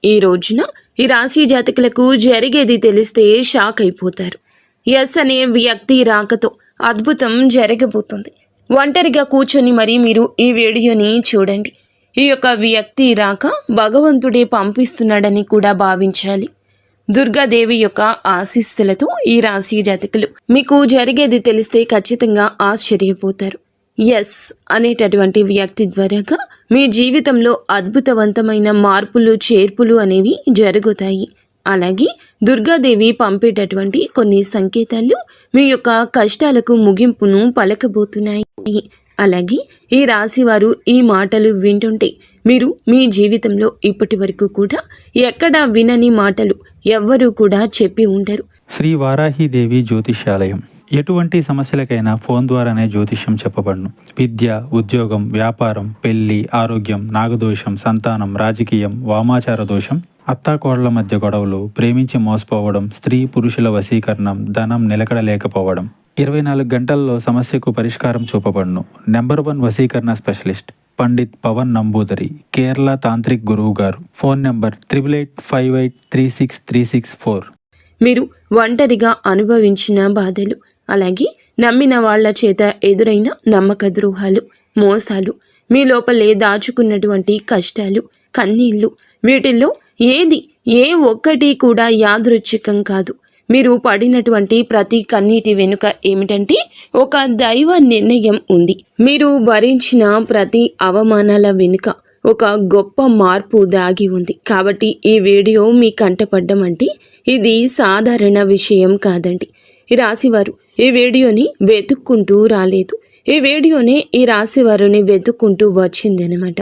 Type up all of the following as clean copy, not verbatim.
ఈ రోజున ఈ రాశి జాతకులకు జరిగేది తెలిస్తే షాక్ అయిపోతారు. ఎస్ అనే వ్యక్తి రాకతో అద్భుతం జరగబోతుంది. ఒంటరిగా కూర్చొని మరి మీరు ఈ వీడియోని చూడండి. ఈ యొక్క వ్యక్తి రాక భగవంతుడే పంపిస్తున్నాడని కూడా భావించాలి. దుర్గాదేవి యొక్క ఆశీస్సులతో ఈ రాశి జాతకులు మీకు జరిగేది తెలిస్తే ఖచ్చితంగా ఆశ్చర్యపోతారు. ఎస్ అనేటటువంటి వ్యక్తి ద్వారాగా మీ జీవితంలో అద్భుతవంతమైన మార్పులు చేర్పులు అనేవి జరుగుతాయి. అలాగే దుర్గాదేవి పంపేటటువంటి కొన్ని సంకేతాలు మీ యొక్క కష్టాలకు ముగింపును పలకబోతున్నాయి. అలాగే ఈ రాశివారు ఈ మాటలు వింటుంటే మీరు మీ జీవితంలో ఇప్పటి వరకు కూడా ఎక్కడా వినని మాటలు ఎవ్వరూ కూడా చెప్పి ఉండరు. శ్రీ వారాహిదేవి జ్యోతిష్యాలయం ఎటువంటి సమస్యలకైనా ఫోన్ ద్వారానే జ్యోతిష్యం చెప్పబడును. విద్య, ఉద్యోగం, వ్యాపారం, పెళ్లి, ఆరోగ్యం, నాగదోషం, సంతానం, రాజకీయం, వామాచార దోషం, అత్తాకోడళ్ల మధ్య గొడవలు, ప్రేమించి మోసపోవడం, స్త్రీ పురుషుల వశీకరణం, ధనం నిలకడలేకపోవడం, 24 గంటల్లో సమస్యకు పరిష్కారం చూపబడును. నెంబర్ 1 వశీకరణ స్పెషలిస్ట్ పండిత్ పవన్ నంబూదరి, కేరళ తాంత్రిక్ గురువు గారు. Phone number 8858363634. మీరు ఒంటరిగా అనుభవించిన బాధలు, అలాగే నమ్మిన వాళ్ల చేత ఎదురైన నమ్మక ద్రోహాలు, మోసాలు, మీ లోపలే దాచుకున్నటువంటి కష్టాలు, కన్నీళ్లు, వీటిల్లో ఏ ఒక్కటి కూడా యాదృచ్ఛికం కాదు. మీరు పడినటువంటి ప్రతి కన్నీటి వెనుక ఏమిటంటే ఒక దైవ నిర్ణయం ఉంది. మీరు భరించిన ప్రతి అవమానాల వెనుక ఒక గొప్ప మార్పు దాగి ఉంది. కాబట్టి ఈ వీడియో మీ కంటపడ్డం అంటే ఇది సాధారణ విషయం కాదండి. ఈ రాశివారు ఈ వీడియోని వెతుక్కుంటూ రాలేదు. ఈ వీడియోనే ఈ రాశివారుని వెతుక్కుంటూ వచ్చిందనమాట.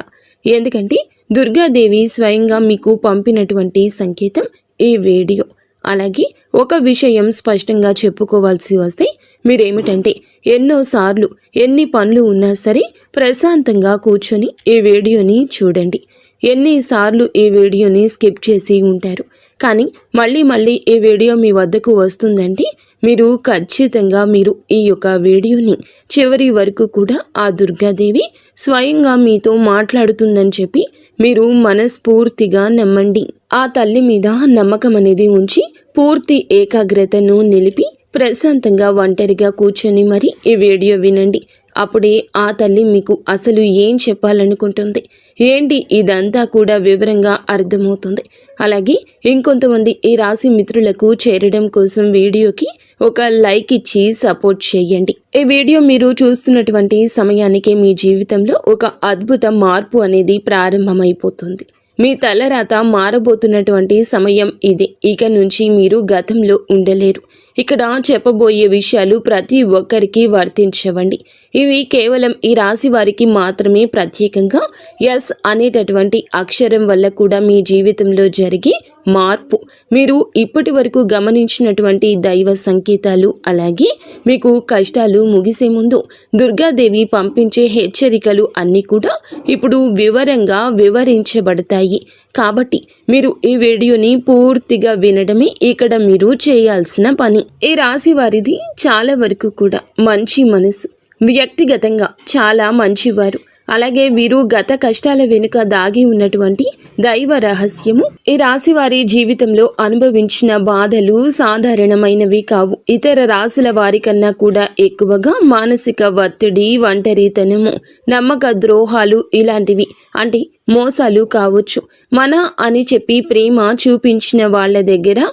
ఎందుకంటే దుర్గాదేవి స్వయంగా మీకు పంపినటువంటి సంకేతం ఈ వీడియో. అలాగే ఒక విషయం స్పష్టంగా చెప్పుకోవాల్సి వస్తే మీరేమిటంటే ఎన్నోసార్లు ఎన్ని పనులు ఉన్నా సరే ప్రశాంతంగా కూర్చొని ఈ వీడియోని చూడండి. ఎన్నిసార్లు ఈ వీడియోని స్కిప్ చేసి ఉంటారు. కానీ మళ్ళీ ఈ వీడియో మీ వద్దకు వస్తుందంటే మీరు ఖచ్చితంగా ఈ యొక్క వీడియోని చివరి వరకు కూడా ఆ దుర్గాదేవి స్వయంగా మీతో మాట్లాడుతుందని చెప్పి మీరు మనస్ఫూర్తిగా నమ్మండి. ఆ తల్లి మీద నమ్మకం అనేది ఉంచి పూర్తి ఏకాగ్రతను నిలిపి ప్రశాంతంగా ఒంటరిగా కూర్చొని మరి ఈ వీడియో వినండి. అప్పుడే ఆ తల్లి మీకు అసలు ఏం చెప్పాలనుకుంటుంది ఏంటి ఇదంతా కూడా వివరంగా అర్థమవుతుంది. అలాగే ఇంకొంతమంది ఈ రాశి మిత్రులకు చేరడం కోసం వీడియోకి ఒక లైక్ ఇచ్చి సపోర్ట్ చేయండి. ఈ వీడియో మీరు చూస్తున్నటువంటి సమయానికి మీ జీవితంలో ఒక అద్భుత మార్పు అనేది ప్రారంభమైపోతుంది. మీ తలరాత మారబోతున్నటువంటి సమయం ఇదే. ఇక నుంచి మీరు గతంలో ఉండలేరు. ఇక్కడ చెప్పబోయే విషయాలు ప్రతి ఒక్కరికి వర్తించవండి. ఇవి కేవలం ఈ రాశి వారికి మాత్రమే ప్రత్యేకంగా ఎస్ అనేటటువంటి అక్షరం వల్ల కూడా మీ జీవితంలో జరిగే మార్పు, మీరు ఇప్పటి వరకు గమనించినటువంటి దైవ సంకేతాలు, అలాగే మీకు కష్టాలు ముగిసే ముందు దుర్గాదేవి పంపించే హెచ్చరికలు అన్నీ కూడా ఇప్పుడు వివరంగా వివరించబడతాయి. కాబట్టి మీరు ఈ వీడియోని పూర్తిగా వినడమే ఇక్కడ మీరు చేయాల్సిన పని. ఈ రాశి వారిది చాలా వరకు కూడా మంచి మనసు, వ్యక్తిగతంగా చాలా మంచివారు. అలాగే వీరు గత కష్టాల వెనుక దాగి ఉన్నటువంటి దైవ రహస్యము. ఈ రాశి వారి జీవితంలో అనుభవించిన బాధలు సాధారణమైనవి కావు. ఇతర రాశుల వారి కన్నా కూడా ఎక్కువగా మానసిక ఒత్తిడి, ఒంటరితనము, నమ్మక ద్రోహాలు ఇలాంటివి అంటే మోసాలు కావచ్చు. మన అని చెప్పి ప్రేమ చూపించిన వాళ్ళ దగ్గర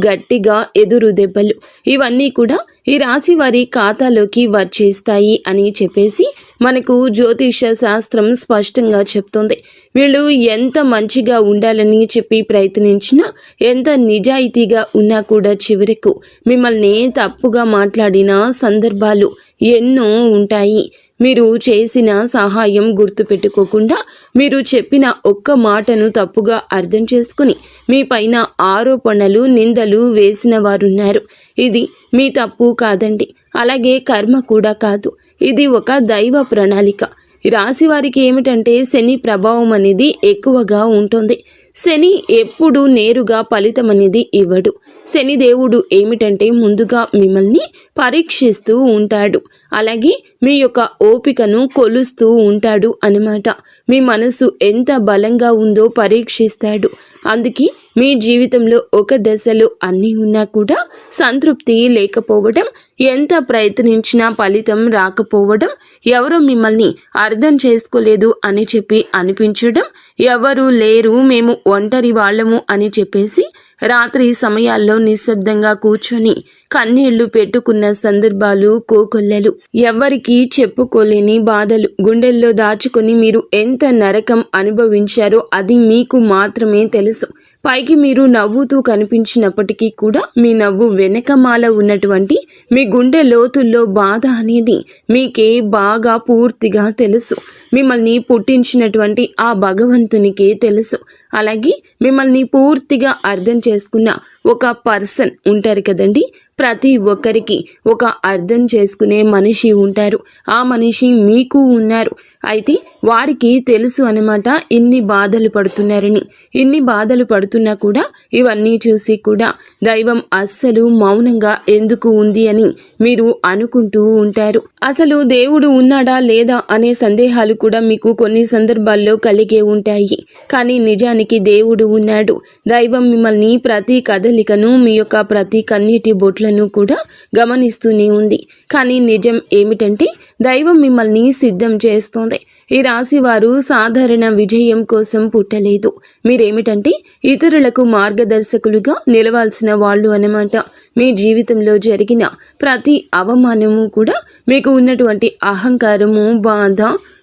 గట్టిగా ఎదురు దెబ్బలు, ఇవన్నీ కూడా ఈ రాశి వారి ఖాతాలోకి వచ్చేస్తాయి అని చెప్పేసి మనకు జ్యోతిష శాస్త్రం స్పష్టంగా చెప్తుంది. వీళ్ళు ఎంత మంచిగా ఉండాలని చెప్పి ప్రయత్నించినా, ఎంత నిజాయితీగా ఉన్నా కూడా చివరకు మిమ్మల్ని తప్పుగా మాట్లాడిన సందర్భాలు ఎన్నో ఉంటాయి. మీరు చేసిన సహాయం గుర్తుపెట్టుకోకుండా మీరు చెప్పిన ఒక్క మాటను తప్పుగా అర్థం చేసుకుని మీ పైన ఆరోపణలు, నిందలు వేసిన వారున్నారు. ఇది మీ తప్పు కాదండి. అలాగే కర్మ కూడా కాదు. ఇది ఒక దైవ ప్రణాళిక. రాశి వారికి ఏమిటంటే శని ప్రభావం అనేది ఎక్కువగా ఉంటుంది. శని ఎప్పుడు నేరుగా ఫలితం అనేది ఇవ్వడు. శని దేవుడు ఏమిటంటే ముందుగా మిమ్మల్ని పరీక్షిస్తూ ఉంటాడు. అలాగే మీ యొక్క ఓపికను కొలుస్తూ ఉంటాడు అన్నమాట. మీ మనసు ఎంత బలంగా ఉందో పరీక్షిస్తాడు. అందుకే మీ జీవితంలో ఒక దశలో అన్నీ ఉన్నా కూడా సంతృప్తి లేకపోవడం, ఎంత ప్రయత్నించినా ఫలితం రాకపోవడం, ఎవరో మిమ్మల్ని అర్థం చేసుకోలేదు అని చెప్పి అనిపించడం, ఎవరు లేరు మేము ఒంటరి వాళ్ళము అని చెప్పేసి రాత్రి సమయాల్లో నిశ్శబ్దంగా కూర్చొని కన్నీళ్లు పెట్టుకున్న సందర్భాలు కోకొల్లలు. ఎవ్వరికీ చెప్పుకోలేని బాధలు గుండెల్లో దాచుకొని మీరు ఎంత నరకం అనుభవించారో అది మీకు మాత్రమే తెలుసు. పైకి మీరు నవ్వుతూ కనిపించినప్పటికీ కూడా మీ నవ్వు వెనకమాల ఉన్నటువంటి మీ గుండె లోతుల్లో బాధ అనేది మీకే బాగా పూర్తిగా తెలుసు. మిమ్మల్ని పుట్టించినటువంటి ఆ భగవంతునికే తెలుసు. అలాగే మిమ్మల్ని పూర్తిగా అర్థం చేసుకున్న ఒక పర్సన్ ఉంటారు కదండి. ప్రతి ఒక్కరికి ఒక అర్థం చేసుకునే మనిషి ఉంటారు. ఆ మనిషి మీకు ఉన్నారు. అయితే వారికి తెలుసు అన్నమాట ఇన్ని బాధలు పడుతున్నారని. ఇన్ని బాధలు పడుతున్నా కూడా ఇవన్నీ చూసి కూడా దైవం అస్సలు మౌనంగా ఎందుకు ఉంది అని మీరు అనుకుంటూ ఉంటారు. అసలు దేవుడు ఉన్నాడా లేదా అనే సందేహాలు కూడా మీకు కొన్ని సందర్భాల్లో కలిగే ఉంటాయి. కానీ నిజానికి దేవుడు ఉన్నాడు. దైవం మిమ్మల్ని ప్రతి కదలికను, మీ యొక్క ప్రతి కన్నీటి బొట్లను కూడా గమనిస్తూనే ఉంది. కానీ నిజం ఏమిటంటే దైవం మిమ్మల్ని సిద్ధం చేస్తోంది. ఈ రాశి వారు సాధారణ విజయం కోసం పుట్టలేదు. మీరేమిటంటే ఇతరులకు మార్గదర్శకులుగా నిలవాల్సిన వాళ్ళు అన్నమాట. మీ జీవితంలో జరిగిన ప్రతి అవమానము కూడా మీకు ఉన్నటువంటి అహంకారము, బాధ,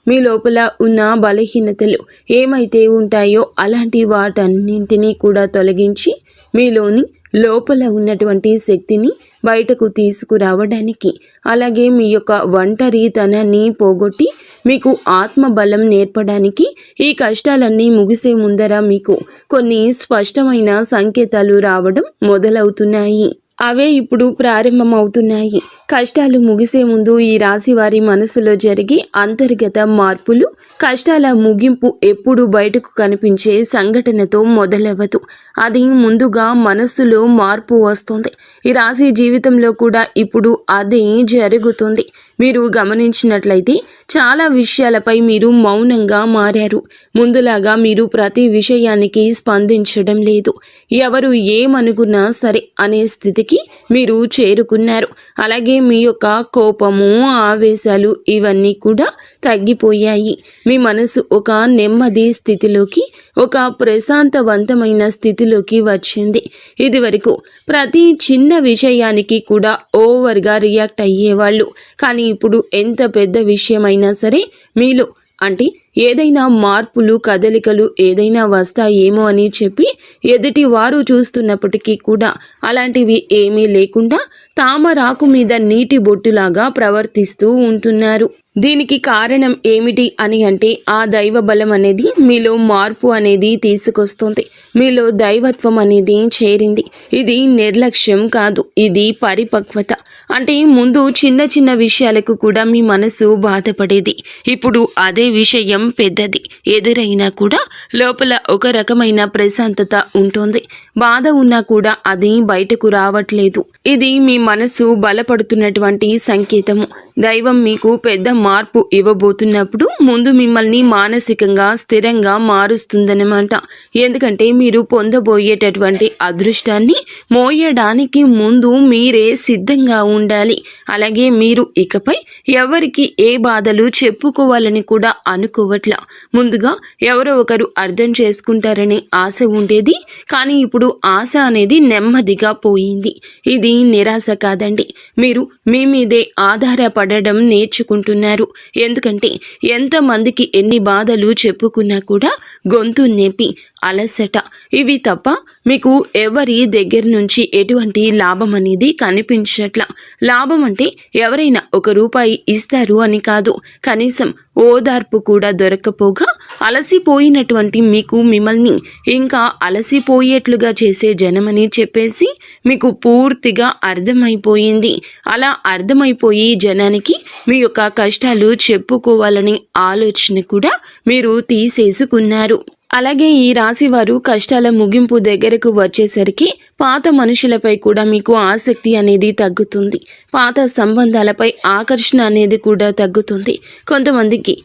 మీ లోపల ఉన్న బలహీనతలు ఏమైతే ఉంటాయో అలాంటి వాటన్నింటినీ కూడా తొలగించి మీలోని లోపల ఉన్నటువంటి శక్తిని బయటకు తీసుకురావడానికి, అలాగే మీ యొక్క ఒంటరితనాన్ని పోగొట్టి మీకు ఆత్మబలం నేర్పడానికి ఈ కష్టాలన్నీ ముగిసే ముందర మీకు కొన్ని స్పష్టమైన సంకేతాలు రావడం మొదలవుతున్నాయి. అవే ఇప్పుడు ప్రారంభమవుతున్నాయి. కష్టాలు ముగిసే ముందు ఈ రాశి వారి మనసులో జరిగే అంతర్గత మార్పులు, కష్టాల ముగింపు ఎప్పుడు బయటకు కనిపించే సంఘటనతో మొదలవ్వదు. అది ముందుగా మనస్సులో మార్పు వస్తుంది. ఈ రాశి జీవితంలో కూడా ఇప్పుడు అదే జరుగుతుంది. మీరు గమనించినట్లయితే చాలా విషయాలపై మీరు మౌనంగా మారారు. ముందులాగా మీరు ప్రతి విషయానికి స్పందించడం లేదు. ఎవరు ఏమనుకున్నా సరే అనే స్థితికి మీరు చేరుకున్నారు. అలాగే మీ యొక్క కోపము, ఆవేశాలు ఇవన్నీ కూడా తగ్గిపోయాయి. మీ మనసు ఒక నెమ్మది స్థితిలోకి, ఒక ప్రశాంతవంతమైన స్థితిలోకి వచ్చింది. ఇది వరకు ప్రతి చిన్న విషయానికి కూడా ఓవర్గా రియాక్ట్ అయ్యేవాళ్ళు. కానీ ఇప్పుడు ఎంత పెద్ద విషయమైనా సరే మీలో అంటే ఏదైనా మార్పులు, కదలికలు ఏదైనా వస్తాయేమో అని చెప్పి ఎదుటి వారు చూస్తున్నప్పటికీ కూడా అలాంటివి ఏమీ లేకుండా తామరాకు మీద నీటి బొట్టులాగా ప్రవర్తిస్తూ ఉంటున్నారు. దీనికి కారణం ఏమిటి అని అంటే ఆ దైవ బలం అనేది మీలో మార్పు అనేది తీసుకొస్తుంది. మీలో దైవత్వం అనేది చేరింది. ఇది నిర్లక్ష్యం కాదు, ఇది పరిపక్వత. అంటే ముందు చిన్న చిన్న విషయాలకు కూడా మీ మనసు బాధపడేది. ఇప్పుడు అదే విషయం పెద్దది ఎదురైనా కూడా లోపల ఒక రకమైన ప్రశాంతత ఉంటుంది. బాధ ఉన్నా కూడా అది బయటకు రావట్లేదు. ఇది మీ మనసు బలపడుతున్నటువంటి సంకేతము. దైవం మీకు పెద్ద మార్పు ఇవ్వబోతున్నప్పుడు ముందు మిమ్మల్ని మానసికంగా స్థిరంగా మారుస్తుందన్నమాట. ఎందుకంటే మీరు పొందబోయేటటువంటి అదృష్టాన్ని మోయడానికి ముందు మీరే సిద్ధంగా ఉండాలి. అలాగే మీరు ఇకపై ఎవరికి ఏ బాధలు చెప్పుకోవాలని కూడా అనుకోవట్లా. ముందుగా ఎవరో ఒకరు అర్థం చేసుకుంటారనే ఆశ ఉండేది. కానీ ఇప్పుడు ఆశ అనేది నెమ్మదిగా పోయింది. ఇది నిరాశ కాదండి. మీరు మీ మీదే ఆధారపడడం నేర్చుకుంటున్నారు. ఎందుకంటే ఎంతమందికి ఎన్ని బాధలు చెప్పుకున్నా కూడా గొంతు నొప్పి, అలసట ఇవి తప్ప మీకు ఎవరి దగ్గర నుంచి ఎటువంటి లాభం అనేది కనిపించట్లా. లాభం అంటే ఎవరైనా ₹1 ఇస్తారు అని కాదు, కనీసం ఓదార్పు కూడా దొరకపోగా అలసిపోయినటువంటి మీకు మిమ్మల్ని ఇంకా అలసిపోయేట్లుగా చేసే జనమని చెప్పేసి మీకు పూర్తిగా అర్థమైపోయింది. అలా అర్థమైపోయి జనానికి మీ యొక్క కష్టాలు చెప్పుకోవాలని ఆలోచన కూడా మీరు తీసేసుకున్నారు. అలాగే ఈ రాశి వారు కష్టాల ముగింపు దగ్గరకు వచ్చేసరికి పాత మనుషులపై కూడా మీకు ఆసక్తి అనేది తగ్గుతుంది. పాత సంబంధాలపై ఆకర్షణ అనేది కూడా తగ్గుతుంది. కొంతమందికి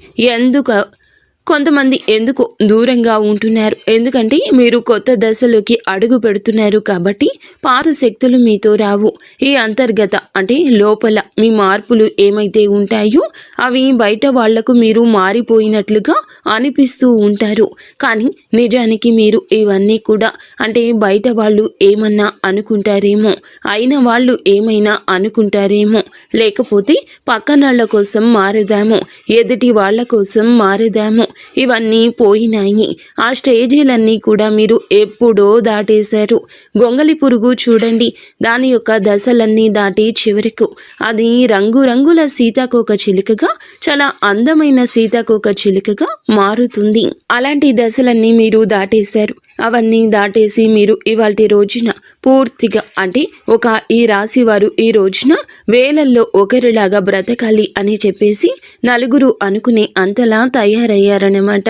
కొంతమంది ఎందుకు దూరంగా ఉంటున్నారు, ఎందుకంటే మీరు కొత్త దశలోకి అడుగు పెడుతున్నారు కాబట్టి పాత శక్తులు మీతో రావు. ఈ అంతర్గత అంటే లోపల మీ మార్పులు ఏమైతే ఉంటాయో అవి బయట వాళ్లకు మీరు మారిపోయినట్లుగా అనిపిస్తూ ఉంటారు. కానీ నిజానికి మీరు ఇవన్నీ కూడా అంటే బయట వాళ్ళు ఏమన్నా అనుకుంటారేమో, అయిన వాళ్ళు ఏమైనా అనుకుంటారేమో, లేకపోతే పక్కనళ్ళ కోసం మారదాము, ఎదుటి వాళ్ళ కోసం మారదాము, ఇవన్నీ పోయినాయి. ఆ స్టేజీలన్నీ కూడా మీరు ఎప్పుడో దాటేశారు. గొంగలి పురుగు చూడండి, దాని యొక్క దశలన్నీ దాటి చివరకు అది రంగురంగుల సీతాకోక చిలుకగా, చాలా అందమైన సీతాకోక చిలుకగా మారుతుంది. అలాంటి దశలన్నీ మీరు దాటేశారు. అవన్నీ దాటేసి మీరు ఇవాల్టి రోజున పూర్తిగా అంటే ఒక ఈ రాశి వారు ఈ రోజున వేలల్లో ఒకరిలాగా బ్రతకాలి అని చెప్పేసి నలుగురు అనుకునే అంతలా తయారయ్యారన్నమాట.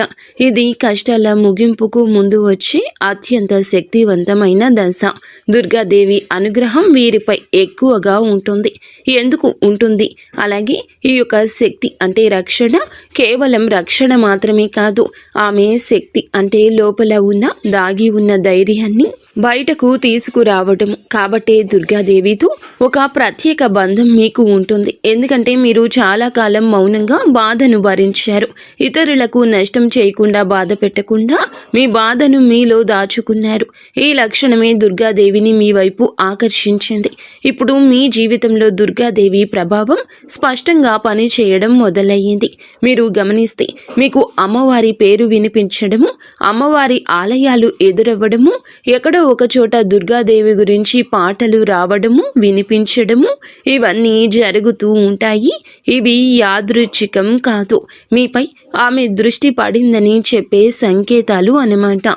ఇది కష్టాల ముగింపుకు ముందు వచ్చే అత్యంత శక్తివంతమైన దశ. దుర్గాదేవి అనుగ్రహం వీరిపై ఎక్కువగా ఉంటుంది. ఎందుకు ఉంటుంది? అలాగే ఈ యొక్క శక్తి అంటే రక్షణ కేవలం రక్షణ మాత్రమే కాదు, ఆమె శక్తి అంటే లోపల ఉన్న దాగి ఉన్న ధైర్యాన్ని బయటకు తీసుకురావటం. కాబట్టే దుర్గాదేవితో ఒక ప్రత్యేక బంధం మీకు ఉంటుంది. ఎందుకంటే మీరు చాలా కాలం మౌనంగా బాధను భరించారు. ఇతరులకు నష్టం చేయకుండా బాధ పెట్టకుండా మీ బాధను మీలో దాచుకున్నారు. ఈ లక్షణమే దుర్గాదేవిని మీ వైపు ఆకర్షించింది. ఇప్పుడు మీ జీవితంలో దుర్గాదేవి ప్రభావం స్పష్టంగా పనిచేయడం మొదలయ్యింది. మీరు గమనిస్తే మీకు అమ్మవారి పేరు వినిపించడము, అమ్మవారి ఆలయాలు ఎదురవ్వడము, ఎక్కడో ఒక చోట దుర్గాదేవి గురించి పాటలు రావడము, వినిపించడము, ఇవన్నీ జరుగుతూ ఉంటాయి. ఇవి యాదృచ్ఛికం కాదు, మీపై ఆమె దృష్టి పడిందని చెప్పే సంకేతాలు అన్నమాట.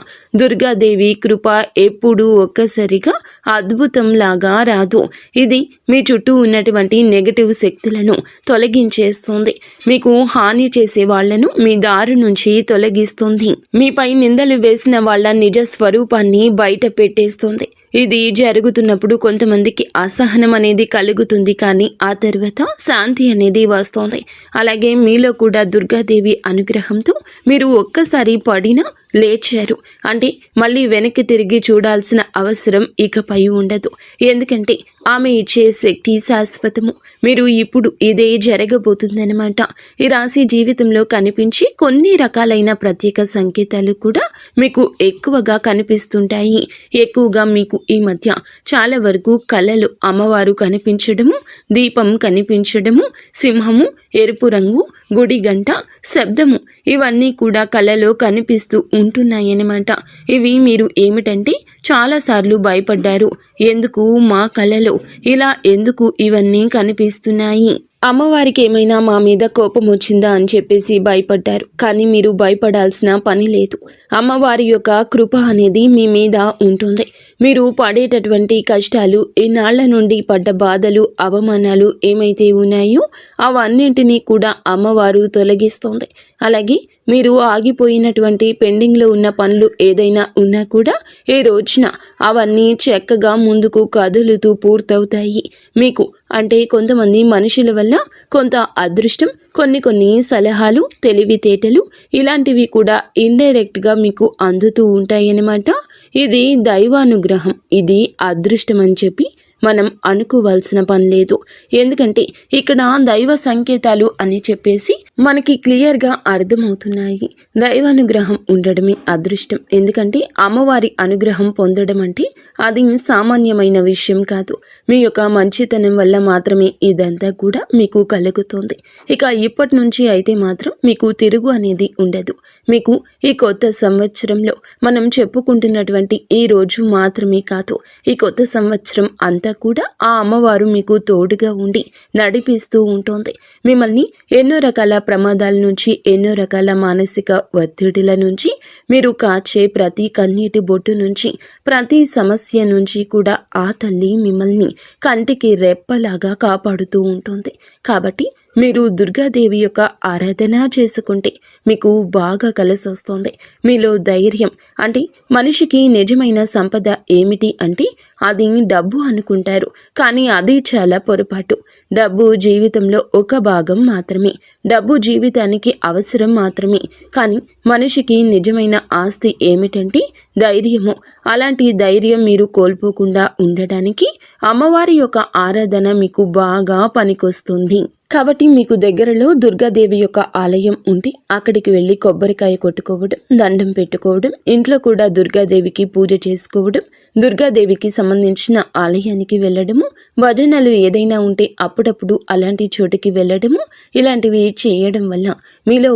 దుర్గాదేవి కృప ఎప్పుడూ ఒక్కసారిగా అద్భుతంలాగా రాదు. ఇది మీ చుట్టూ ఉన్నటువంటి నెగటివ్ శక్తులను తొలగించేస్తుంది. మీకు హాని చేసే వాళ్లను మీ దారి నుంచి తొలగిస్తుంది. మీపై నిందలు వేసిన వాళ్ళ నిజ స్వరూపాన్ని బయట పెట్టేస్తుంది. ఇది జరుగుతున్నప్పుడు కొంతమందికి అసహనం అనేది కలుగుతుంది, కానీ ఆ తర్వాత శాంతి అనేది వస్తుంది. అలాగే మీలో కూడా దుర్గాదేవి అనుగ్రహంతో మీరు ఒక్కసారి పడినా లేచారు అంటే మళ్ళీ వెనక్కి తిరిగి చూడాల్సిన అవసరం ఇకపై ఉండదు. ఎందుకంటే ఆమె ఇచ్చే శక్తి శాశ్వతము. మీరు ఇప్పుడు ఇదే జరగబోతుందన్నమాట. ఈ రాశి జీవితంలో కనిపించి కొన్ని రకాలైన ప్రత్యేక సంకేతాలు కూడా మీకు ఎక్కువగా కనిపిస్తుంటాయి. ఎక్కువగా మీకు ఈ మధ్య చాలా వరకు కళలు అమ్మవారు కనిపించడము, దీపం కనిపించడము, సింహము, ఎరుపు రంగు, గుడి గంట, శబ్దము, ఇవన్నీ కూడా కళలో కనిపిస్తూ ఉంటున్నాయన్నమాట. ఇవి మీరు ఏమిటంటే చాలాసార్లు భయపడ్డారు. ఎందుకు మా కళలో ఇలా ఎందుకు ఇవన్నీ కనిపిస్తున్నాయి, అమ్మవారికి ఏమైనా మా మీద కోపం వచ్చిందా అని చెప్పేసి భయపడ్డారు. కానీ మీరు భయపడాల్సిన పని లేదు. అమ్మవారి యొక్క కృప అనేది మీ మీద ఉంటుంది. మీరు పడేటటువంటి కష్టాలు, ఇన్నాళ్ల నుండి పడ్డ బాధలు, అవమానాలు ఏమైతే ఉన్నాయో అవన్నింటినీ కూడా అమ్మవారు తొలగిస్తుంది. అలాగే మీరు ఆగిపోయినటువంటి పెండింగ్లో ఉన్న పనులు ఏదైనా ఉన్నా కూడా ఈ రోజున అవన్నీ చక్కగా ముందుకు కదులుతూ పూర్తవుతాయి. మీకు అంటే కొంతమంది మనుషుల వల్ల కొంత అదృష్టం, కొన్ని సలహాలు, తెలివితేటలు ఇలాంటివి కూడా ఇండైరెక్ట్గా మీకు అందుతూ ఉంటాయన్నమాట. ఇది దైవానుగ్రహం, ఇది అదృష్టం అని చెప్పి మనం అనుకోవాల్సిన పని లేదు. ఎందుకంటే ఇక్కడ దైవ సంకేతాలు అని చెప్పేసి మనకి క్లియర్గా అర్థమవుతున్నాయి. దైవానుగ్రహం ఉండడమే అదృష్టం. ఎందుకంటే అమ్మవారి అనుగ్రహం పొందడం అంటే అది సామాన్యమైన విషయం కాదు. మీ యొక్క మంచితనం వల్ల మాత్రమే ఇదంతా కూడా మీకు కలుగుతుంది. ఇక ఇప్పటి నుంచి అయితే మాత్రం మీకు తిరుగు అనేది ఉండదు. మీకు ఈ కొత్త సంవత్సరంలో మనం చెప్పుకుంటున్నటువంటి ఈ రోజు మాత్రమే కాదు, ఈ కొత్త సంవత్సరం అంతా కూడా ఆ అమ్మవారు మీకు తోడుగా ఉండి నడిపిస్తూ ఉంటుంది. మిమ్మల్ని ఎన్నో రకాల ప్రమాదాల నుంచి, ఎన్నో రకాల మానసిక ఒత్తిడిల నుంచి, మీరు కాచే ప్రతి కన్నీటి బొట్టు నుంచి, ప్రతి సమస్య నుంచి కూడా ఆ తల్లి మిమ్మల్ని కంటికి రెప్పలాగా కాపాడుతూ ఉంటుంది. కాబట్టి మీరు దుర్గాదేవి యొక్క ఆరాధన చేసుకుంటే మీకు బాగా కలిసి వస్తుంది. మీలో ధైర్యం అంటే మనిషికి నిజమైన సంపద ఏమిటి అంటే అది డబ్బు అనుకుంటారు, కానీ అది చాలా పొరపాటు. డబ్బు జీవితంలో ఒక భాగం మాత్రమే, డబ్బు జీవితానికి అవసరం మాత్రమే. కానీ మనిషికి నిజమైన ఆస్తి ఏమిటంటే ధైర్యము. అలాంటి ధైర్యం మీరు కోల్పోకుండా ఉండడానికి అమ్మవారి యొక్క ఆరాధన మీకు బాగా పనికొస్తుంది. కాబట్టి మీకు దగ్గరలో దుర్గాదేవి యొక్క ఆలయం ఉంటే అక్కడికి వెళ్ళి కొబ్బరికాయ కొట్టుకోవడం, దండం పెట్టుకోవడం, ఇంట్లో కూడా దుర్గాదేవికి పూజ చేసుకోవడం, దుర్గాదేవికి సంబంధించిన ఆలయానికి వెళ్ళడము, భజనలు ఏదైనా ఉంటే అప్పుడప్పుడు అలాంటి చోటుకి వెళ్ళడము, ఇలాంటివి చేయడం వల్ల మీలో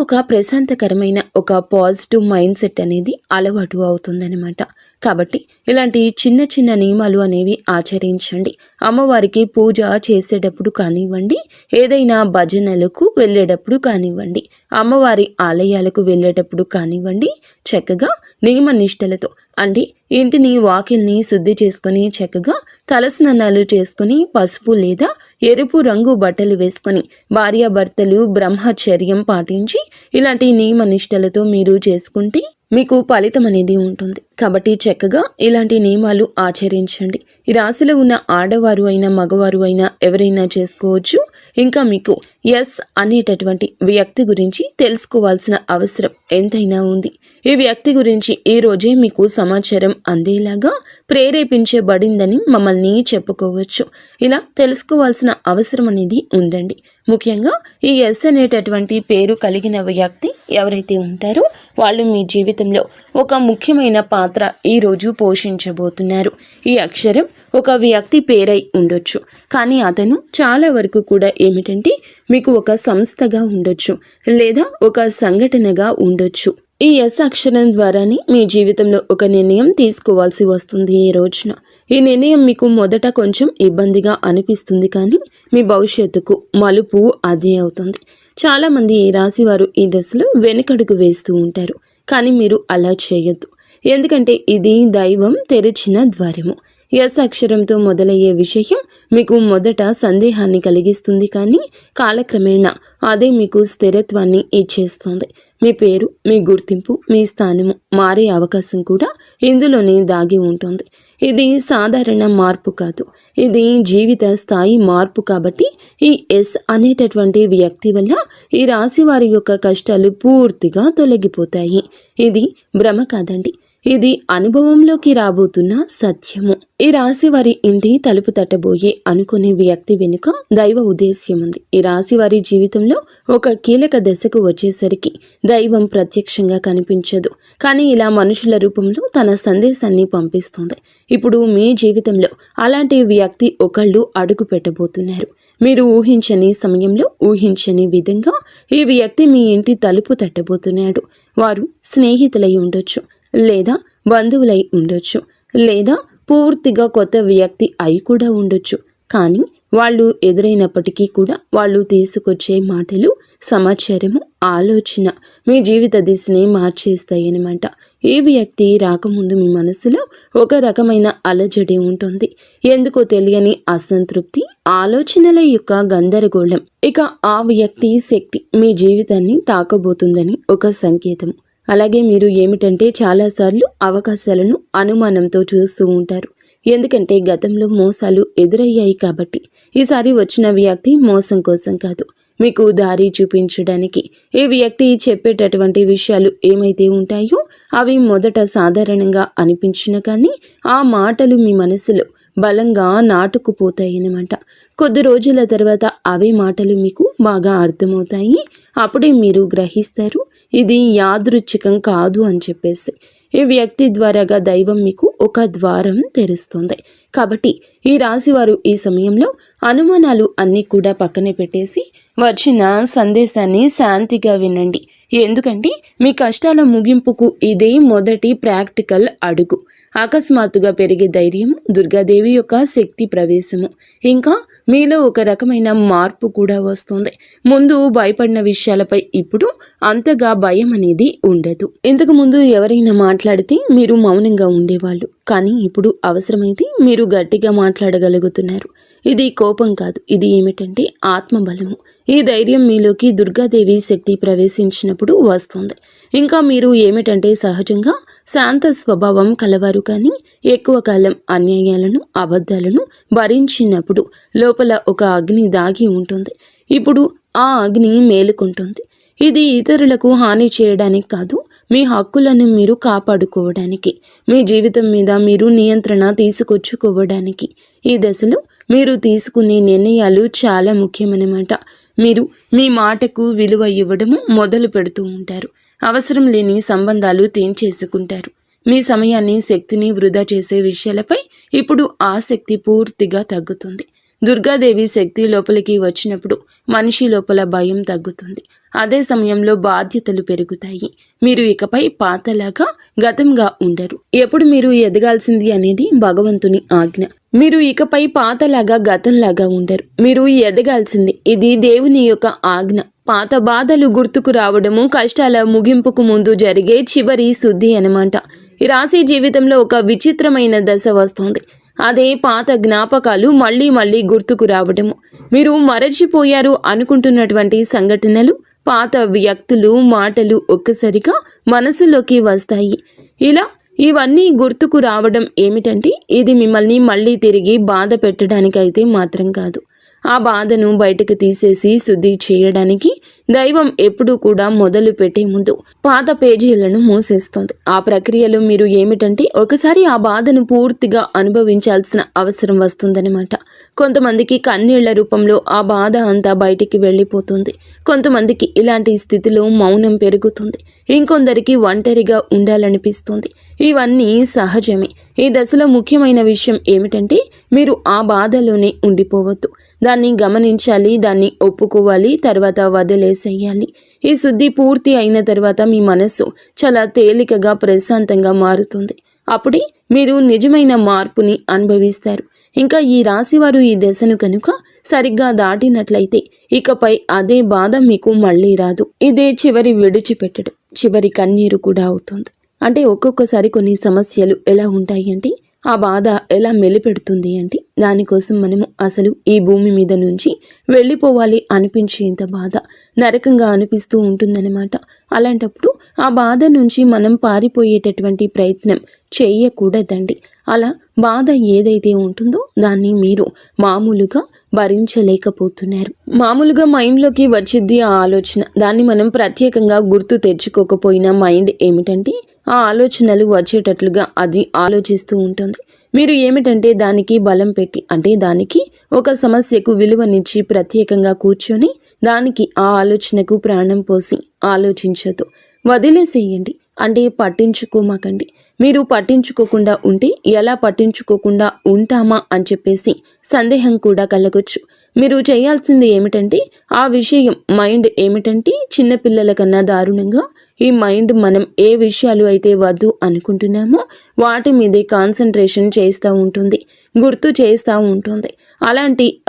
ఒక ప్రశాంతకరమైన ఒక పాజిటివ్ మైండ్ సెట్ అనేది అలవాటు అవుతుందన్నమాట. కాబట్టి ఇలాంటి చిన్న చిన్న నియమాలు అనేవి ఆచరించండి. అమ్మవారికి పూజ చేసేటప్పుడు కానివ్వండి, ఏదైనా భజనలకు వెళ్ళేటప్పుడు కానివ్వండి, అమ్మవారి ఆలయాలకు వెళ్ళేటప్పుడు కానివ్వండి, చక్కగా నియమ నిష్టలతో అంటే ఇంటిని వాకిల్ని శుద్ధి చేసుకొని చక్కగా తలస్నానాలు చేసుకుని పసుపు లేదా ఎరుపు రంగు బట్టలు వేసుకొని భార్యాభర్తలు బ్రహ్మచర్యం పాటించి ఇలాంటి నియమ నిష్టలతో మీరు చేసుకుంటే మీకు ఫలితం అనేది ఉంటుంది. కాబట్టి చక్కగా ఇలాంటి నియమాలు ఆచరించండి. ఈ రాశిలో ఉన్న ఆడవారు అయినా మగవారు అయినా ఎవరైనా చేసుకోవచ్చు. ఇంకా మీకు ఎస్ అనేటటువంటి వ్యక్తి గురించి తెలుసుకోవాల్సిన అవసరం ఎంతైనా ఉంది. ఈ వ్యక్తి గురించి ఈ రోజే మీకు సమాచారం అందేలాగా ప్రేరేపించబడిందని మమ్మల్ని చెప్పుకోవచ్చు. ఇలా తెలుసుకోవాల్సిన అవసరం అనేది ఉందండి. ముఖ్యంగా ఈ ఎస్ అనేటటువంటి పేరు కలిగిన వ్యక్తి ఎవరైతే ఉంటారో వాళ్ళు మీ జీవితంలో ఒక ముఖ్యమైన పాత్ర ఈరోజు పోషించబోతున్నారు. ఈ అక్షరం ఒక వ్యక్తి పేరై ఉండొచ్చు, కానీ అతను చాలా వరకు కూడా ఏమిటంటే మీకు ఒక సంస్థగా ఉండొచ్చు లేదా ఒక సంఘటనగా ఉండొచ్చు. ఈ ఎస్ అక్షరం ద్వారానే మీ జీవితంలో ఒక నిర్ణయం తీసుకోవాల్సి వస్తుంది. ఈ రోజున ఈ నిర్ణయం మీకు మొదట కొంచెం ఇబ్బందిగా అనిపిస్తుంది, కానీ మీ భవిష్యత్తుకు మలుపు అదే అవుతుంది. చాలామంది ఈ రాశి వారు ఈ దశలో వెనుకడుగు వేస్తూ ఉంటారు, కానీ మీరు అలా చేయొద్దు. ఎందుకంటే ఇది దైవం తెరిచిన ద్వారము. ఎస్ అక్షరంతో మొదలయ్యే విషయం మీకు మొదట సందేహాన్ని కలిగిస్తుంది, కానీ కాలక్రమేణా అదే మీకు స్థిరత్వాన్ని ఇచ్చేస్తుంది. మీ పేరు, మీ గుర్తింపు, మీ స్థానము మారే అవకాశం కూడా ఇందులోనే దాగి ఉంటుంది. ఇది సాధారణ మార్పు కాదు, ఇది జీవిత స్థాయి మార్పు. కాబట్టి ఈ ఎస్ అనేటటువంటి వ్యక్తి వల్ల ఈ రాశి వారి యొక్క కష్టాలు పూర్తిగా తొలగిపోతాయి. ఇది భ్రమ కాదండి, ఇది అనుభవంలోకి రాబోతున్న సత్యము. ఈ రాశి వారి ఇంటి తలుపు తట్టబోయే అనుకునే వ్యక్తి వెనుక దైవ ఉద్దేశ్యం ఉంది. ఈ రాశి వారి జీవితంలో ఒక కీలక దశకు వచ్చేసరికి దైవం ప్రత్యక్షంగా కనిపించదు, కానీ ఇలా మనుషుల రూపంలో తన సందేశాన్ని పంపిస్తుంది. ఇప్పుడు మీ జీవితంలో అలాంటి వ్యక్తి ఒకళ్ళు అడుగు పెట్టబోతున్నారు. మీరు ఊహించని సమయంలో ఊహించని విధంగా ఈ వ్యక్తి మీ ఇంటి తలుపు తట్టబోతున్నాడు. వారు స్నేహితులై ఉండొచ్చు, లేదా బంధువులై ఉండొచ్చు, లేదా పూర్తిగా కొత్త వ్యక్తి అయి కూడా ఉండొచ్చు. కానీ వాళ్ళు ఎదురైనప్పటికీ కూడా వాళ్ళు తీసుకొచ్చే మాటలు, సమాచారము, ఆలోచన మీ జీవిత దిశని మార్చేస్తాయి అన్నమాట. ఈ వ్యక్తి రాకముందు మీ మనసులో ఒక రకమైన అలజడి ఉంటుంది. ఎందుకో తెలియని అసంతృప్తి, ఆలోచనల యొక్క గందరగోళం. ఇక ఆ వ్యక్తి శక్తి మీ జీవితాన్ని తాకబోతుందని ఒక సంకేతం. అలాగే మీరు ఏమిటంటే చాలాసార్లు అవకాశాలను అనుమానంతో చూస్తూ ఉంటారు. ఎందుకంటే గతంలో మోసాలు ఎదురయ్యాయి కాబట్టి. ఈసారి వచ్చిన వ్యక్తి మోసం కోసం కాదు, మీకు దారి చూపించడానికి. ఈ వ్యక్తి చెప్పేటటువంటి విషయాలు ఏమైతే ఉంటాయో అవి మొదట సాధారణంగా అనిపించిన కానీ ఆ మాటలు మీ మనసులో బలంగా నాటుకుపోతాయన్నమాట. కొద్ది రోజుల తర్వాత అవే మాటలు మీకు బాగా అర్థమవుతాయి. అప్పుడే మీరు గ్రహిస్తారు ఇది యాదృచ్ఛికం కాదు అని చెప్పేసి. ఈ వ్యక్తి ద్వారాగా దైవం మీకు ఒక ద్వారం తెరుస్తుంది. కాబట్టి ఈ రాశివారు ఈ సమయంలో అనుమానాలు అన్నీ కూడా పక్కనే పెట్టేసి వచ్చిన సందేశాన్ని శాంతిగా వినండి. ఎందుకంటే మీ కష్టాల ముగింపుకు ఇదే మొదటి ప్రాక్టికల్ అడుగు. అకస్మాత్తుగా పెరిగే ధైర్యం, దుర్గాదేవి యొక్క శక్తి ప్రవేశము, ఇంకా మీలో ఒక రకమైన మార్పు కూడా వస్తుంది. ముందు భయపడిన విషయాలపై ఇప్పుడు అంతగా భయం అనేది ఉండదు. ఇంతకు ముందు ఎవరైనా మాట్లాడితే మీరు మౌనంగా ఉండేవాళ్ళు, కానీ ఇప్పుడు అవసరమైతే మీరు గట్టిగా మాట్లాడగలుగుతున్నారు. ఇది కోపం కాదు, ఇది ఏమిటంటే ఆత్మబలము. ఈ ధైర్యం మీలోకి దుర్గాదేవి శక్తి ప్రవేశించినప్పుడు వస్తుంది. ఇంకా మీరు ఏమిటంటే సహజంగా శాంత స్వభావం కలవారు, కానీ ఎక్కువ కాలం అన్యాయాలను అబద్ధాలను భరించినప్పుడు లోపల ఒక అగ్ని దాగి ఉంటుంది. ఇప్పుడు ఆ అగ్ని మేలుకుంటుంది. ఇది ఇతరులకు హాని చేయడానికి కాదు, మీ హక్కులను మీరు కాపాడుకోవడానికి, మీ జీవితం మీద మీరు నియంత్రణ తీసుకొచ్చుకోవడానికి. ఈ దశలో మీరు తీసుకునే నిర్ణయాలు చాలా ముఖ్యమన్నమాట. మీరు మీ మాటకు విలువ ఇవ్వడము మొదలు పెడుతూ ఉంటారు. అవసరం లేని సంబంధాలు తెంచేసుకుంటారు. మీ సమయాన్ని శక్తిని వృధా చేసే విషయాలపై ఇప్పుడు ఆసక్తి పూర్తిగా తగ్గుతుంది. దుర్గాదేవి శక్తి లోపలికి వచ్చినప్పుడు మనిషి లోపల భయం తగ్గుతుంది. అదే సమయంలో బాధ్యతలు పెరుగుతాయి. మీరు ఇకపై పాతలాగా గతంగా ఉండరు. ఎప్పుడు మీరు ఎదగాల్సింది అనేది భగవంతుని ఆజ్ఞ. మీరు ఇకపై పాతలాగా గతంలాగా ఉండరు. మీరు ఎదగాల్సింది, ఇది దేవుని యొక్క ఆజ్ఞ. పాత బాధలు గుర్తుకు రావడము కష్టాల ముగింపుకు ముందు జరిగే చివరి శుద్ధి అన్నమాట. ఈ రాశి జీవితంలో ఒక విచిత్రమైన దశ వస్తుంది. అదే పాత జ్ఞాపకాలు మళ్ళీ మళ్ళీ గుర్తుకు రావడము. మీరు మరచిపోయారు అనుకుంటున్నటువంటి సంఘటనలు, పాత వ్యక్తులు, మాటలు ఒక్కసారిగా మనసులోకి వస్తాయి. ఇలా ఇవన్నీ గుర్తుకు రావడం ఏమిటంటే ఇది మిమ్మల్ని మళ్ళీ తిరిగి బాధ పెట్టడానికైతే మాత్రం కాదు. ఆ బాధను బయటకు తీసేసి శుద్ధి చేయడానికి దైవం ఎప్పుడూ కూడా మొదలు పెట్టే ముందు పాత పేజీలను మూసేస్తుంది. ఆ ప్రక్రియలో మీరు ఏమిటంటే ఒకసారి ఆ బాధను పూర్తిగా అనుభవించాల్సిన అవసరం వస్తుందన్నమాట. కొంతమందికి కన్నీళ్ల రూపంలో ఆ బాధ అంతా బయటికి వెళ్ళిపోతుంది. కొంతమందికి ఇలాంటి స్థితిలో మౌనం పెరుగుతుంది. ఇంకొందరికి ఒంటరిగా ఉండాలనిపిస్తుంది. ఇవన్నీ సహజమే. ఈ దశలో ముఖ్యమైన విషయం ఏమిటంటే మీరు ఆ బాధలోనే ఉండిపోవద్దు. దాన్ని గమనించాలి, దాన్ని ఒప్పుకోవాలి, తర్వాత వదిలేసేయాలి. ఈ శుద్ధి పూర్తి అయిన తర్వాత మీ మనస్సు చాలా తేలికగా ప్రశాంతంగా మారుతుంది. అప్పుడే మీరు నిజమైన మార్పుని అనుభవిస్తారు. ఇంకా ఈ రాశివారు ఈ దశను కనుక సరిగ్గా దాటినట్లయితే ఇకపై అదే బాధ మీకు మళ్ళీ రాదు. ఇదే చివరి విడిచిపెట్టడం, చివరి కన్నీరు కూడా అవుతుంది. అంటే ఒక్కొక్కసారి కొన్ని సమస్యలు ఎలా ఉంటాయి అంటే ఆ బాధ ఎలా మెలిపెడుతుంది అంటే దానికోసం మనము అసలు ఈ భూమి మీద నుంచి వెళ్ళిపోవాలి అనిపించేంత బాధ నరకంగా అనిపిస్తూ ఉంటుందన్నమాట. అలాంటప్పుడు ఆ బాధ నుంచి మనం పారిపోయేటటువంటి ప్రయత్నం చేయకూడదండి. అలా బాధ ఏదైతే ఉంటుందో దాన్ని మీరు మామూలుగా భరించలేకపోతున్నారు. మామూలుగా మైండ్లోకి వచ్చింది ఆ ఆలోచన. దాన్ని మనం ప్రత్యేకంగా గుర్తు తెచ్చుకోకపోయినా మైండ్ ఏమిటంటే ఆ ఆలోచనలు వచ్చేటట్లుగా అది ఆలోచిస్తూ ఉంటుంది. మీరు ఏమిటంటే దానికి బలం పెట్టి, అంటే దానికి ఒక సమస్యకు విలువనిచ్చి ప్రత్యేకంగా కూర్చొని దానికి ఆ ఆలోచనకు ప్రాణం పోసి ఆలోచించదు, వదిలేసేయండి. అంటే పట్టించుకోమాకండి. మీరు పట్టించుకోకుండా ఉంటే ఎలా పట్టించుకోకుండా ఉంటామా అని చెప్పేసి సందేహం కూడా కలగొచ్చు. మీరు చేయాల్సింది ఏమిటంటే ఆ విషయం మైండ్ ఏమిటంటే చిన్నపిల్లల కన్నా దారుణంగా ఈ మైండ్ మనం ఏ విషయాలు అయితే వద్దు అనుకుంటున్నామో వాటి మీదే కాన్సన్ట్రేషన్ చేస్తూ ఉంటుంది, గుర్తు చేస్తూ ఉంటుంది.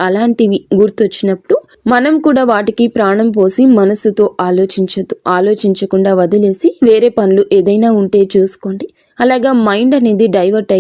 అలాంటివి గుర్తొచ్చినప్పుడు మనం కూడా వాటికి ప్రాణం పోసి మనసుతో ఆలోచించకుండా వదిలేసి వేరే పనులు ఏదైనా ఉంటే చూసుకోండి. అలాగా మైండ్ అనేది డైవర్ట్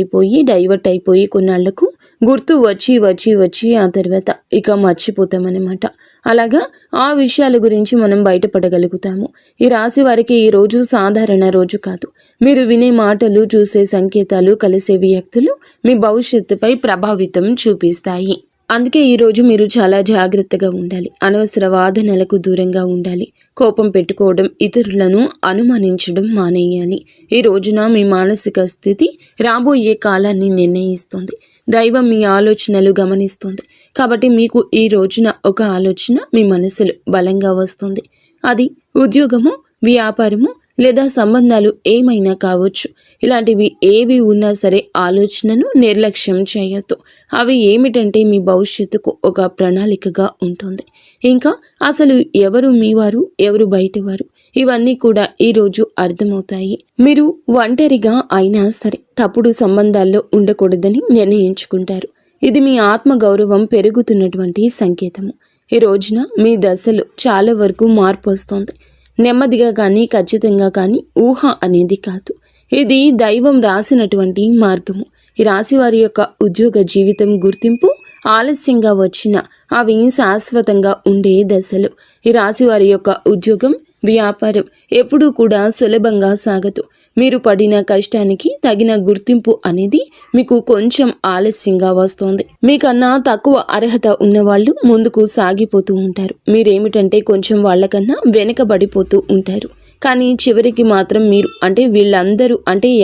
అయిపోయి కొన్నాళ్లకు గుర్తు వచ్చి ఆ తర్వాత ఇక మర్చిపోతామన్నమాట. అలాగా ఆ విషయాల గురించి మనం బయటపడగలుగుతాము. ఈ రాశి వారికి ఈ రోజు సాధారణ రోజు కాదు. మీరు వినే మాటలు, చూసే సంకేతాలు, కలిసే వ్యక్తులు మీ భవిష్యత్తుపై ప్రభావితం చూపిస్తాయి. అందుకే ఈరోజు మీరు చాలా జాగ్రత్తగా ఉండాలి. అనవసర వాదనలకు దూరంగా ఉండాలి. కోపం పెట్టుకోవడం, ఇతరులను అనుమానించడం మానేయాలి. ఈ రోజున మీ మానసిక స్థితి రాబోయే కాలాన్ని నిర్ణయిస్తుంది. దైవం మీ ఆలోచనలు గమనిస్తుంది. కాబట్టి మీకు ఈ రోజున ఒక ఆలోచన మీ మనసులో బలంగా వస్తుంది. అది ఉద్యోగము, వ్యాపారము లేదా సంబంధాలు ఏమైనా కావచ్చు. ఇలాంటివి ఏవి ఉన్నా సరే ఆలోచనను నిర్లక్ష్యం చేయొద్దు. అవి ఏమిటంటే మీ భవిష్యత్తుకు ఒక ప్రణాళికగా ఉంటుంది. ఇంకా అసలు ఎవరు మీవారు, ఎవరు బయటవారు, ఇవన్నీ కూడా ఈరోజు అర్థమవుతాయి. మీరు ఒంటరిగా అయినా సరే తప్పుడు సంబంధాల్లో ఉండకూడదని నిర్ణయించుకుంటారు. ఇది మీ ఆత్మగౌరవం పెరుగుతున్నటువంటి సంకేతము. ఈ రోజున మీ దశలో చాలా వరకు మార్పు వస్తుంది. నెమ్మదిగా కానీ ఖచ్చితంగా కానీ ఊహ అనేది కాదు. ఇది దైవం రాసినటువంటి మార్గము. ఈ రాశి వారి యొక్క ఉద్యోగ జీవితం గుర్తింపు ఆలస్యంగా వచ్చినా అవి శాశ్వతంగా ఉండే దశలు. ఈ రాశి వారి యొక్క ఉద్యోగం, వ్యాపారం ఎప్పుడూ కూడా సులభంగా సాగదు. మీరు పడిన కష్టానికి తగిన గుర్తింపు అనేది మీకు కొంచెం ఆలస్యంగా వస్తుంది. మీకన్నా తక్కువ అర్హత ఉన్నవాళ్ళు ముందుకు సాగిపోతూ ఉంటారు. మీరేమిటంటే కొంచెం వాళ్ళకన్నా వెనుకబడిపోతూ ఉంటారు. కానీ చివరికి మాత్రం మీరు వీళ్ళందరూ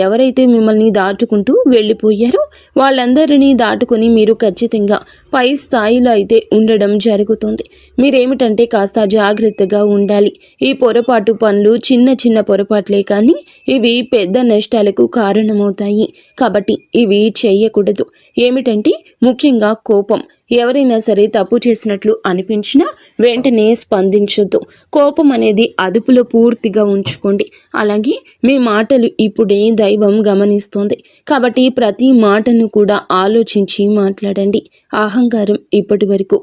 ఎవరైతే మిమ్మల్ని దాటుకుంటూ వెళ్ళిపోయారో వాళ్ళందరినీ దాటుకొని మీరు ఖచ్చితంగా పై స్థాయిలో అయితే ఉండడం జరుగుతుంది. మీరేమిటంటే కాస్త జాగ్రత్తగా ఉండాలి. ఈ పొరపాటు పనులు చిన్న చిన్న పొరపాట్లే కానీ ఇవి పెద్ద నష్టాలకు కారణమవుతాయి. కాబట్టి ఇవి చేయకూడదు. ఏమిటంటే ముఖ్యంగా కోపం. ఎవరైనా సరే తప్పు చేసినట్లు అనిపించినా వెంటనే స్పందించొద్దు. కోపం అనేది అదుపులో పూర్తిగా ఉంచుకోండి. అలాగే మీ మాటలు ఇప్పుడే దైవం గమనిస్తోంది. కాబట్టి ప్రతి మాటను కూడా ఆలోచించి మాట్లాడండి. అహంకారం ఇప్పటి వరకు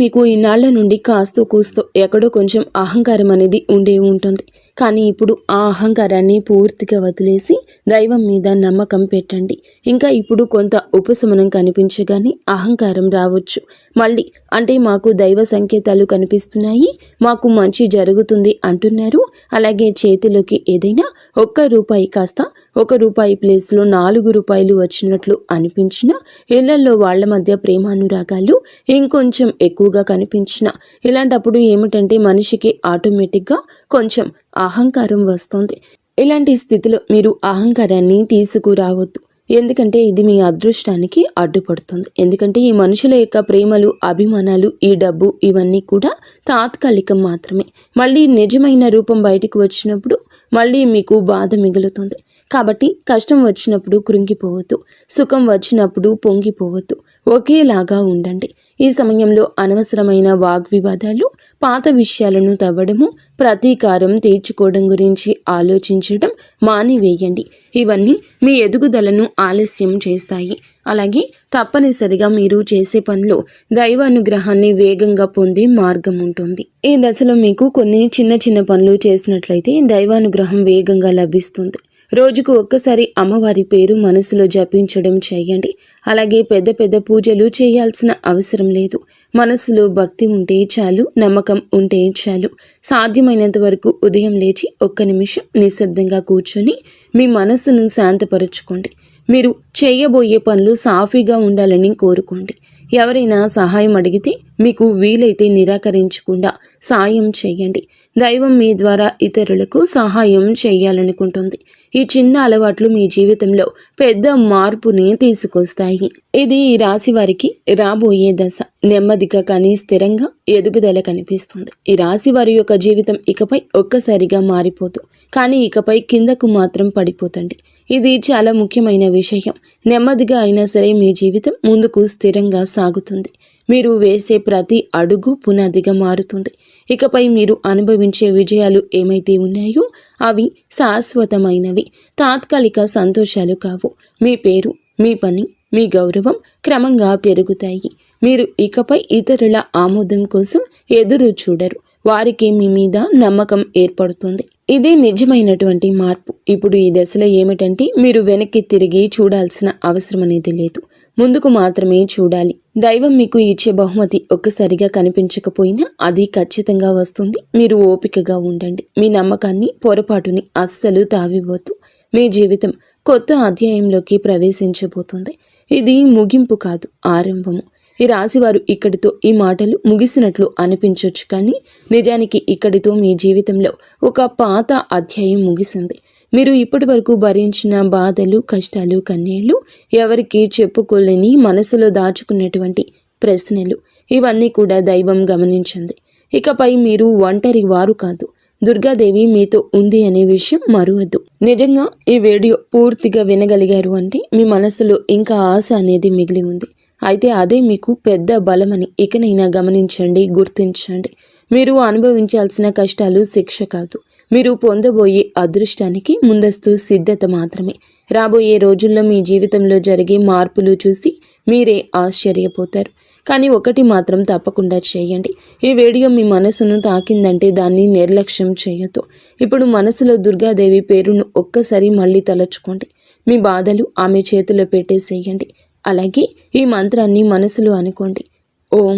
మీకు ఇన్నాళ్ల నుండి కాస్తో కూస్తో ఎక్కడో కొంచెం అహంకారం అనేది ఉండే ఉంటుంది. కానీ ఇప్పుడు ఆ అహంకారాన్ని పూర్తిగా వదిలేసి దైవం మీద నమ్మకం పెట్టండి. ఇంకా ఇప్పుడు కొంత ఉపశమనం కనిపించగానే అహంకారం రావచ్చు. మళ్ళీ మాకు దైవ సంకేతాలు కనిపిస్తున్నాయి, మాకు మంచి జరుగుతుంది అంటున్నారు. అలాగే చేతిలోకి ఏదైనా ₹1 కాస్త ₹1 ప్లేస్లో ₹4 వచ్చినట్లు అనిపించినా, ఇళ్లలో వాళ్ళ మధ్య ప్రేమానురాగాలు ఇంకొంచెం ఎక్కువగా కనిపించిన, ఇలాంటప్పుడు ఏమిటంటే మనిషికి ఆటోమేటిక్గా కొంచెం అహంకారం వస్తుంది. ఇలాంటి స్థితిలో మీరు అహంకారాన్ని తీసుకురావద్దు. ఎందుకంటే ఇది మీ అదృష్టానికి అడ్డుపడుతుంది. ఎందుకంటే ఈ మనుషుల యొక్క ప్రేమలు, అభిమానాలు, ఈ డబ్బు ఇవన్నీ కూడా తాత్కాలికం మాత్రమే. మళ్ళీ నిజమైన రూపం బయటికి వచ్చినప్పుడు మళ్ళీ మీకు బాధ మిగులుతుంది. కాబట్టి కష్టం వచ్చినప్పుడు కృంగిపోవద్దు, సుఖం వచ్చినప్పుడు పొంగిపోవద్దు. ఒకేలాగా ఉండండి. ఈ సమయంలో అనవసరమైన వాగ్వివాదాలు, పాత విషయాలను తవ్వడము, ప్రతీకారం తీర్చుకోవడం గురించి ఆలోచించడం మానివేయండి. ఇవన్నీ మీ ఎదుగుదలను ఆలస్యం చేస్తాయి. అలాగే తప్పనిసరిగా మీరు చేసే పనిలో దైవానుగ్రహాన్ని వేగంగా పొందే మార్గం ఉంటుంది. ఈ దశలో మీకు కొన్ని చిన్న చిన్న పనులు చేసినట్లయితే దైవానుగ్రహం వేగంగా లభిస్తుంది. రోజుకు ఒక్కసారి అమ్మవారి పేరు మనసులో జపించడం చేయండి. అలాగే పెద్ద పెద్ద పూజలు చేయాల్సిన అవసరం లేదు. మనసులో భక్తి ఉంటే చాలు, నమ్మకం ఉంటే చాలు. సాధ్యమైనంత వరకు ఉదయం లేచి 1 నిమిషం నిశ్శబ్దంగా కూర్చొని మీ మనసును శాంతపరచుకోండి. మీరు చేయబోయే పనులు సాఫీగా ఉండాలని కోరుకోండి. ఎవరైనా సహాయం అడిగితే మీకు వీలైతే నిరాకరించకుండా సాయం చేయండి. దైవం మీ ద్వారా ఇతరులకు సహాయం చేయాలనుకుంటుంది. ఈ చిన్న అలవాట్లు మీ జీవితంలో పెద్ద మార్పుని తీసుకొస్తాయి. ఇది ఈ రాశి వారికి రాబోయే దశ. నెమ్మదిగా కానీ స్థిరంగా ఎదుగుదల కనిపిస్తుంది. ఈ రాశి వారి యొక్క జీవితం ఇకపై ఒక్కసారిగా మారిపోదు, కానీ ఇకపై కిందకు మాత్రం పడిపోతండి. ఇది చాలా ముఖ్యమైన విషయం. నెమ్మదిగా అయినా సరే మీ జీవితం ముందుకు స్థిరంగా సాగుతుంది. మీరు వేసే ప్రతి అడుగు పునాదిగా మారుతుంది. ఇకపై మీరు అనుభవించే విజయాలు ఏమైతే ఉన్నాయో అవి శాశ్వతమైనవి, తాత్కాలిక సంతోషాలు కావు. మీ పేరు, మీ పని, మీ గౌరవం క్రమంగా పెరుగుతాయి. మీరు ఇకపై ఇతరుల ఆమోదం కోసం ఎదురు చూడరు. వారికి మీ మీద నమ్మకం ఏర్పడుతుంది. ఇదే నిజమైనటువంటి మార్పు. ఇప్పుడు ఈ దశలో ఏమిటంటే మీరు వెనక్కి తిరిగి చూడాల్సిన అవసరం అనేది లేదు, ముందుకు మాత్రమే చూడాలి. దైవం మీకు ఇచ్చే బహుమతి ఒక్కసారిగా కనిపించకపోయినా అది ఖచ్చితంగా వస్తుంది. మీరు ఓపికగా ఉండండి. మీ నమ్మకాన్ని, పొరపాటుని అస్సలు తావివ్వద్దు. మీ జీవితం కొత్త అధ్యాయంలోకి ప్రవేశించబోతుంది. ఇది ముగింపు కాదు, ఆరంభము. ఈ రాశివారు ఇక్కడితో ఈ మాటలు ముగిసినట్లు అనిపించవచ్చు, కానీ నిజానికి ఇక్కడితో మీ జీవితంలో ఒక పాత అధ్యాయం ముగిసింది. మీరు ఇప్పటి వరకు భరించిన బాధలు, కష్టాలు, కన్నీళ్లు, ఎవరికి చెప్పుకోలేని మనసులో దాచుకున్నటువంటి ప్రశ్నలు, ఇవన్నీ కూడా దైవం గమనించింది. ఇకపై మీరు ఒంటరి వారు కాదు, దుర్గాదేవి మీతో ఉంది అనే విషయం మరువద్దు. నిజంగా ఈ వీడియో పూర్తిగా వినగలిగారు అంటే మీ మనసులో ఇంకా ఆశ అనేది మిగిలి ఉంది. అయితే అదే మీకు పెద్ద బలమని ఇకనైనా గమనించండి, గుర్తించండి. మీరు అనుభవించాల్సిన కష్టాలు శిక్ష కాదు, మీరు పొందబోయే అదృష్టానికి ముందస్తు సిద్ధత మాత్రమే. రాబోయే రోజుల్లో మీ జీవితంలో జరిగే మార్పులు చూసి మీరే ఆశ్చర్యపోతారు. కానీ ఒకటి మాత్రం తప్పకుండా చేయండి. ఈ వీడియో మీ మనసును తాకిందంటే దాన్ని నిర్లక్ష్యం చేయొద్దు. ఇప్పుడు మనసులో దుర్గాదేవి పేరును ఒక్కసారి మళ్ళీ తలచుకోండి. మీ బాధలు ఆమె చేతిలో పెట్టేసేయండి. అలాగే ఈ మంత్రాన్ని మనసులో అనుకోండి. ఓం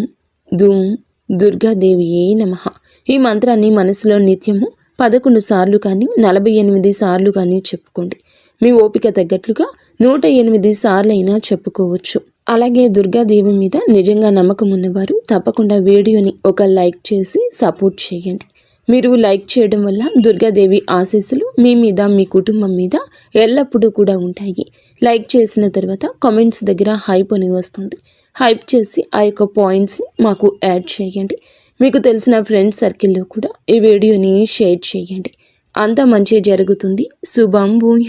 ధూం దుర్గాదేవియే నమః. ఈ మంత్రాన్ని మనసులో నిత్యము 11 సార్లు కానీ 48 సార్లు కానీ చెప్పుకోండి. మీ ఓపిక తగ్గట్లుగా 108 సార్లైనా చెప్పుకోవచ్చు. అలాగే దుర్గాదేవి మీద నిజంగా నమ్మకం ఉన్నవారు తప్పకుండా వీడియోని ఒక లైక్ చేసి సపోర్ట్ చేయండి. మీరు లైక్ చేయడం వల్ల దుర్గాదేవి ఆశీస్సులు మీ మీద మీ కుటుంబం మీద ఎల్లప్పుడూ కూడా ఉంటాయి. లైక్ చేసిన తర్వాత కామెంట్స్ దగ్గర హైప్ అని వస్తుంది. హైప్ చేసి ఆ యొక్క పాయింట్స్ని మాకు యాడ్ చేయండి. మీకు తెలిసిన ఫ్రెండ్స్ సర్కిల్లో కూడా ఈ వీడియోని షేర్ చేయండి. అంతా మంచి జరుగుతుంది. శుభం భూయా.